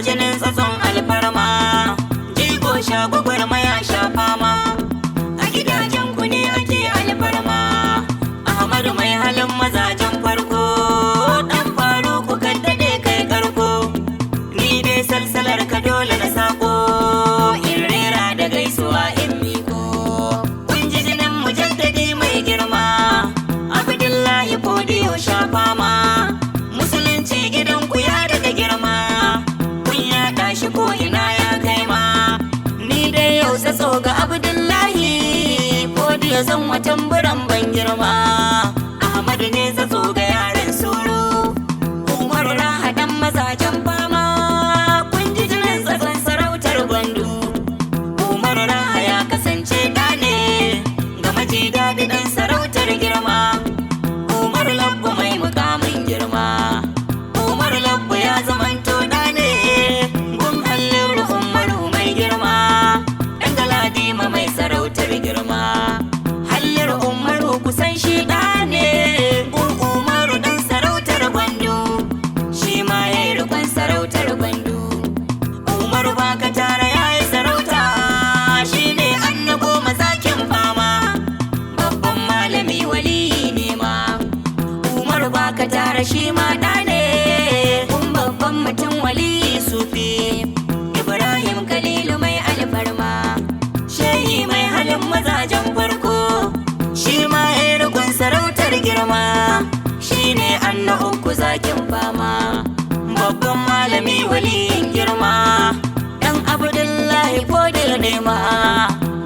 jinin tsatson alfarma, jigo sha gwagwarmaya sha fama, a gidajen ku ne ake alfarma. Ahmadu mai halin mazajen farko, dan Faruku kan daɗe kai karko, ni dai salsalar ka dole na sako, in rera da gaisuwa in miko. Kun ji jinin mujaddadi mai girma, Abdullahi Fodiyo sha fama, musulunci gidanku ya daga girma, kun yaɗa shi ko ina ya kai ma. Ni dai yau tsatso ga Abdullahi Fodiyo zan watan buran ban girma. Ahmadu ne tsatso ga yaren suru, Umaru Raha dan mazajen fama, kun ji jinin tsatson sarautar Gwandu. Umaru Raha ya kasance ɗa ne ga maji daɗi ɗan sarautar girma. Umaru Labbu mai mukamin girma, Umaru Labbu ya zamanto ɗa ne gun Halliru Umaru mai girma, ɗan Galadima mai sarautar girma. Halliru Umaru kusan shi ɗa ne gun Umaru ɗan sarautar Gwandu, shi ma ya yi rikon sarautar Gwandu. Umaru baka tara ya yi sarauta, shi ne annabo mazakin fama, babban malami waliyi ne ma. Umaru baka tara shi ma ɗa ne kun babban mutum waliyi sufi, Ibrahim Kalilu mai alfarma, shehi mai halin mazajen farko, shi ma ya rikon sarautar girma, shi ne anna uku zakin fama, babban malami waliyin girma, ɗan Abdullahi Fodiyo ne ma,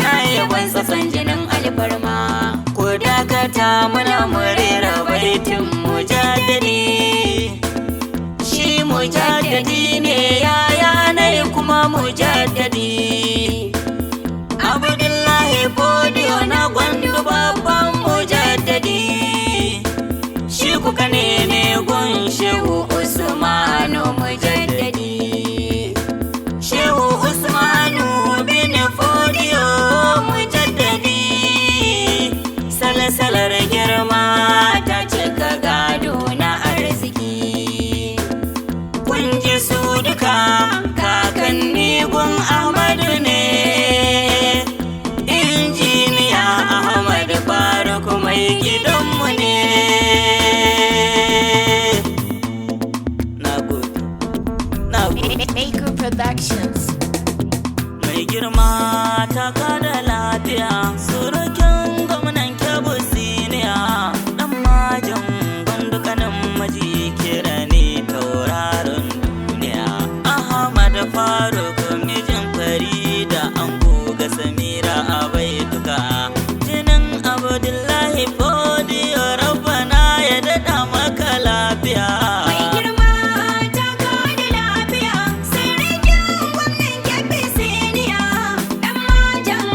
na yabon tsatson jinin alfarma. Ko dakata muna murera baitin mujaddadi, shi mujaddadi ne yaya nai kuma mujaddadi. Abdullahi Fodiyo na Gwandu babban mujaddadi, shi kuka ne gun Shehu Usmanu mujaddadi. Shehu Usmanu bin Fodiyo mujaddadi, salsalar girma ta cika gado na arziki. Kun ji su duka kakanni gun Ahmadu ne, injiniya Ahmad Faruku mai gidanmu ne. Maker Productions. Mai girma ta kada lafiya, surukin gwamnan Kebbi siniya, dan majin Gwandu kanin maji kira ne tauraron duniya. Ahmad Faruku mijin Farida ango ga Samira a baituka, jinin Abdullahi Fodiyo rabbana ya daɗa maka lafiya. Mai girma ta kada lafiya, sirikin gwamnan Kebbi siniya, dan majan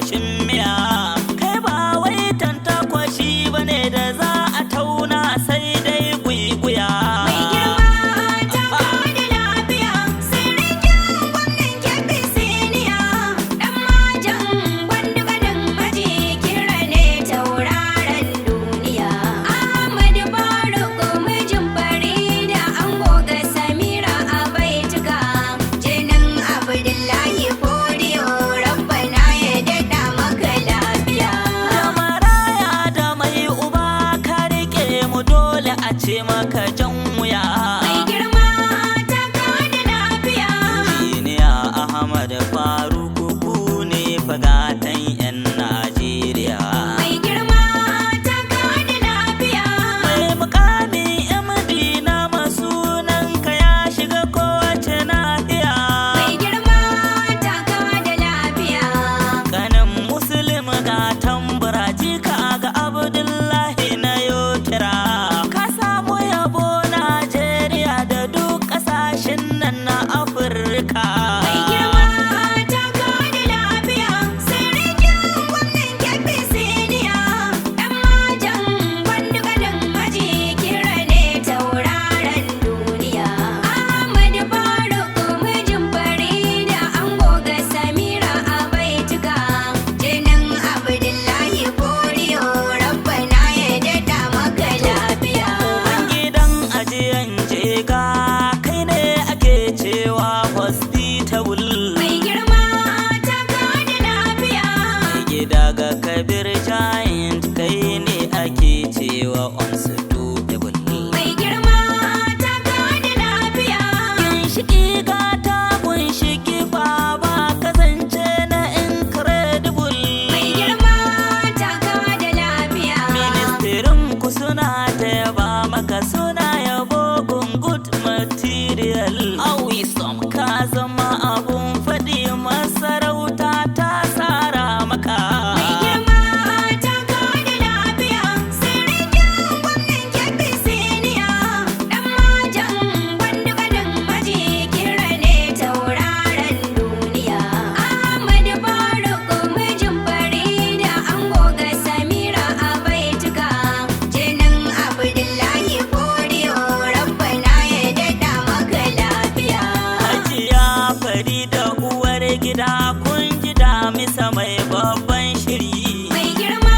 taushin miya. Kai ba wai tantakwashi bane da za a tauna sai dai guiguya. Mai girma taka da lafiya, sirikin gwamnan Kebbi siniya. Dan majan gwandu gadon maji kira ne tauraron duniya. Ahmadu Faruk mijin Farida ango ga Samira a baituka. Jinin Abdullahi Fodiyo Rabbana ya daɗa maka lafiya. Da maraya da mai uba ka rike mu dole a ce maka jan wuya. Mai girma taka da lafiya. Injiniya Ahmad Faruk ku ne fagatan 'yan Najeriya. Mai girma taka da lafiya. Mai mukami MD na masunanka ya shiga kowace nahiya. Mai girma taka da lafiya. Kanin Muslim ga tambura jika ga Abdullahi na yokira. Ka samu yabo Najeriya da duk ƙasashen nan na Afirka. Mai girma taka da lafiya. Sirikin gwamnan Kebbi siniya. Dan majan gwandu gadon maji kira ne tauraron duniya. Ahmadu Faruk mijin Farida ango ga Samira a baituka. Jinin Abdullahi Fodiyo Rabbana ya daɗa maka lafiya. Gidan ajiyan jega kai ne ake cewa hospitable. Mai girma taka da lafiya. Gida ga Kabir Giant kai ne ake cewa unsuitable. Mai girma taka da lafiya. Ginshiki gata gunshiki baba kasance na incredible. Mai girma taka da lafiya. Ministerin ku suna ta yaba maka suna yabo gun good material. Awisam ka zama abun faɗi masarauta ta tsara maka. Mai girma taka da lafiya. Sirikin gwamnan Kebbi siniya. Dan majan gwandu gadon maji kira ne tauraron duniya. Ahmadu Faruk mijin Farida ango ga Samira a baituka. Jinin Abdullahi Fodiyo Rabbana ya daɗa maka lafiya. Hajiya Farida uwar gida kun ji damisa mai babban shiri. Mai girma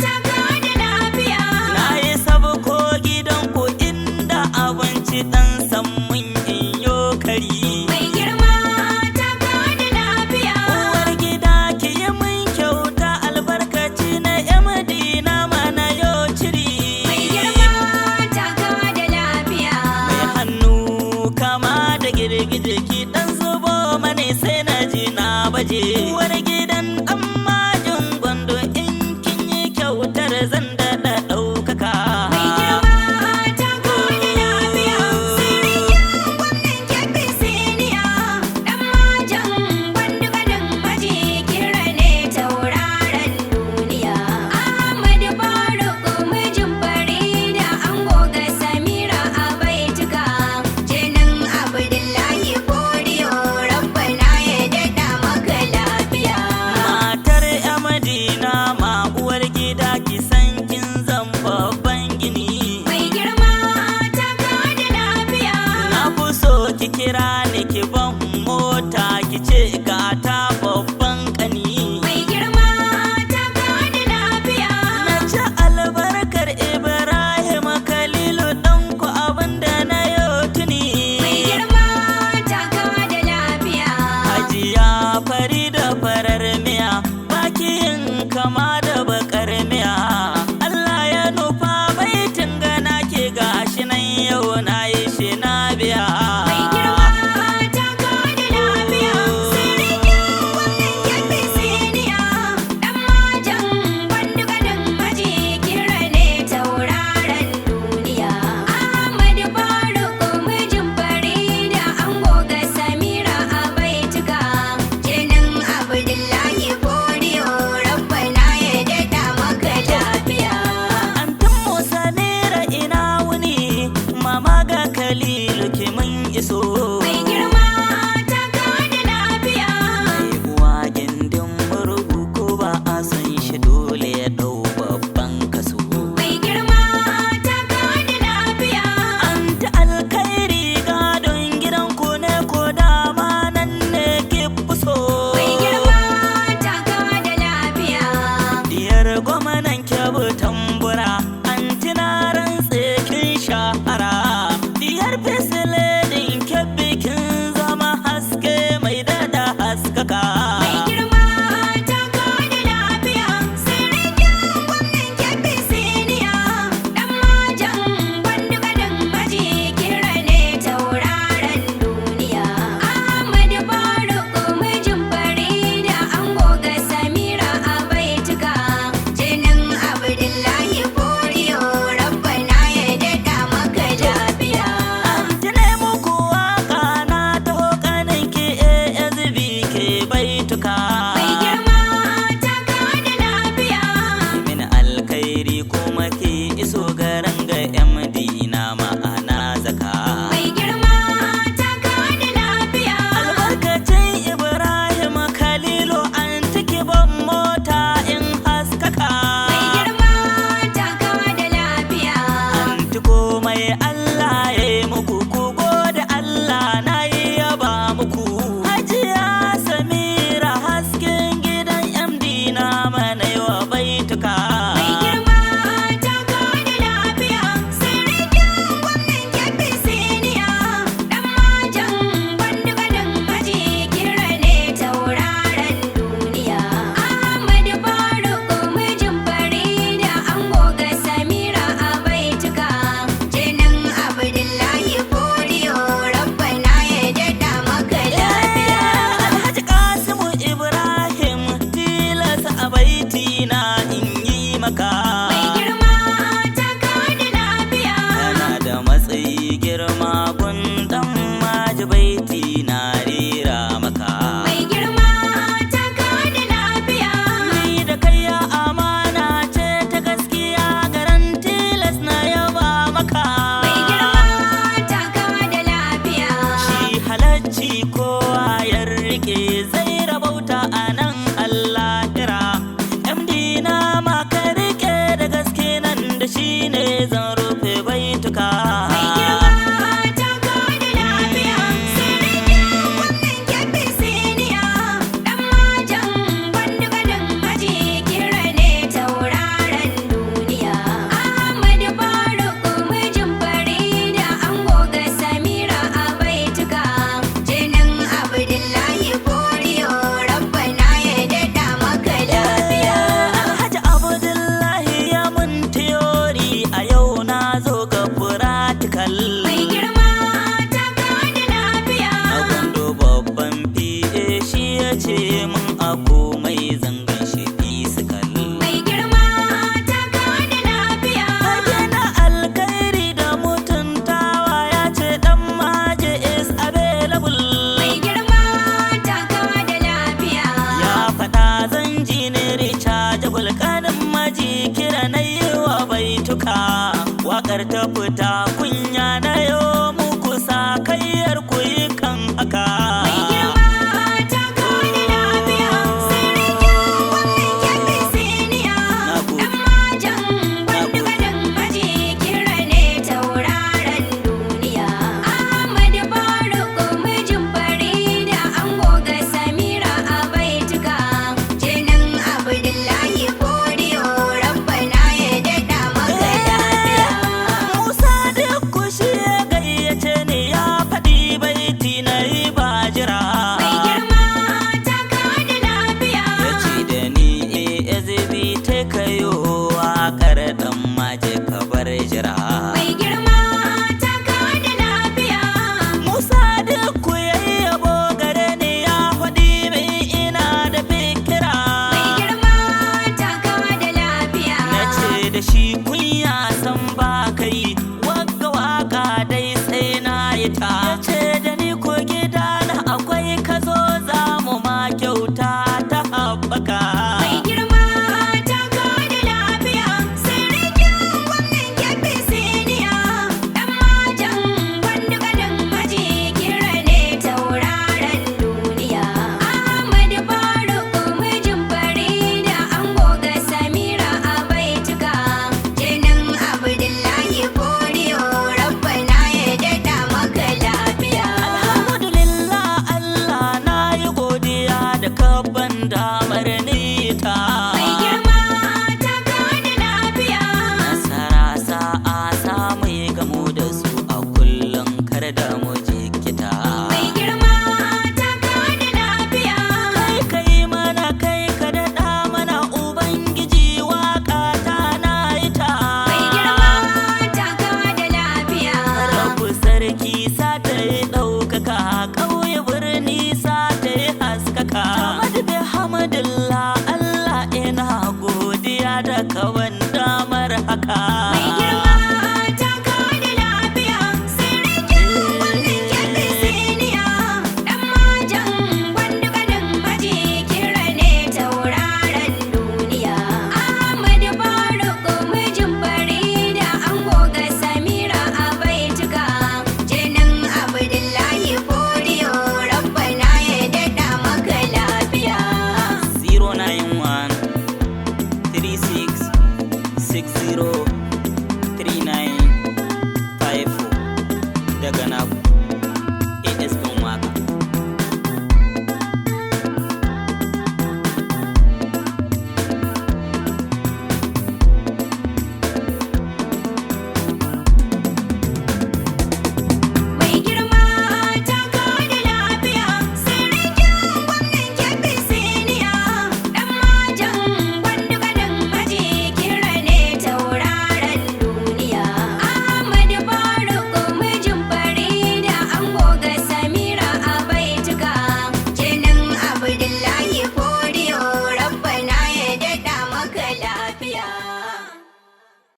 taka da lafiya. Na yi sabko gidanku inda abinci ɗan sammun in yo kari. Mai girma taka da lafiya. Uwar gida ki yi min kyauta albarkaci na MD na mana yo ciri. Mai girma taka da lafiya. Mai hannu kama da girgije ki ɗan zubo mani sai na ji na baje. Uwar gidan ɗan majin gwando in kin yi kyautar zan daɗa ɗaukaka. Mai girma taka da lafiya. Sirikin gwamnan Kebbi siniya. Dan majan gwandu gadon maji kira ne tauraron duniya. Ahmadu Faruk mijin Farida ango ga Samira a baituka. Jinin Abdullahi Fodiyo Rabbana ya daɗa maka lafiya. Matar MD na ma uwar gida ki san kin zama mai Allah ya yi muku ku gode Allah na yi yaba muku. Hajiya Samira hasken gidan MD na mana yawa baituka. Mai girma taka da lafiya sirikin gwamnan Kebbi siniya. Dan majan gwandu gadon maji kira ne tauraron duniya. Ahmad Faruk mijin Farida ango ga Samira a baituka. Jinin Abdullahi Fodiyo rabbana ya dada maka lafiya. Alhaji Kasimu Ibrahim tilasa a baiti na in yi maka. Mai girma taka da lafiya. Yana da matsayi girma gundan maji baiti na rera maka. Mai girma taka da lafiya. Ni da kai ya amana ce ta gaskiya garan tilas na yaba maka. Mai girma taka da lafiya. Shi halacci kowa ya rike zai rabauta a nan Allah kira. MD na maka rike da gaske nan da shi ne zan rufe baituka. Mai girma taka da lafiya. Sirikin gwamnan Kebbi siniya. Dan majan gwandu gadon maji kira ne tauraron duniya. Ahmad Faruk mijin Farida ango ga Samira a baituka. Jinin Abdullahi Fodiyo rabbana ya dada maka lafiya. Alhaji Abdullahi ya mun tiyori a yau na zo ga practical. Mai girma taka da lafiya. Na gundo babban PA shi ya ce mun a komai zangan shi physical. Mai girma taka da lafiya. Hage na alkhairi da mutuntawa ya ce dan maje is available. Mai girma taka da lafiya. Ya faɗa zan ji ni rechargeable kanin maji kira na yi wa baituka. Waƙar ta fita kunya na yo muku sakayyar ku yi kan haka. Mai girma taka da lafiya. Sirikin gwamnan Kebbi siniya. Dan majan gwandu gadon maji kira ne tauraron duniya. Ahmad Faruk mijin Farida ango ga Samira a baituka. Jinin Abdullahi Fodiyo rabbana ya dada maka lafiya. Musa duk shi ya gayyace ni ya faɗi baiti na yi ba jira. Mai girma taka da lafiya. Ya ce da ni ASB ta kayo waƙar ɗan maje ka bar jira. Mai girma taka da lafiya. Musa duk ya yi yabo gare ni ya faɗi min ina da fikira. Mai girma taka da lafiya. Na ce da shi kunya san ba kai wagga waka dai sai na yi ta.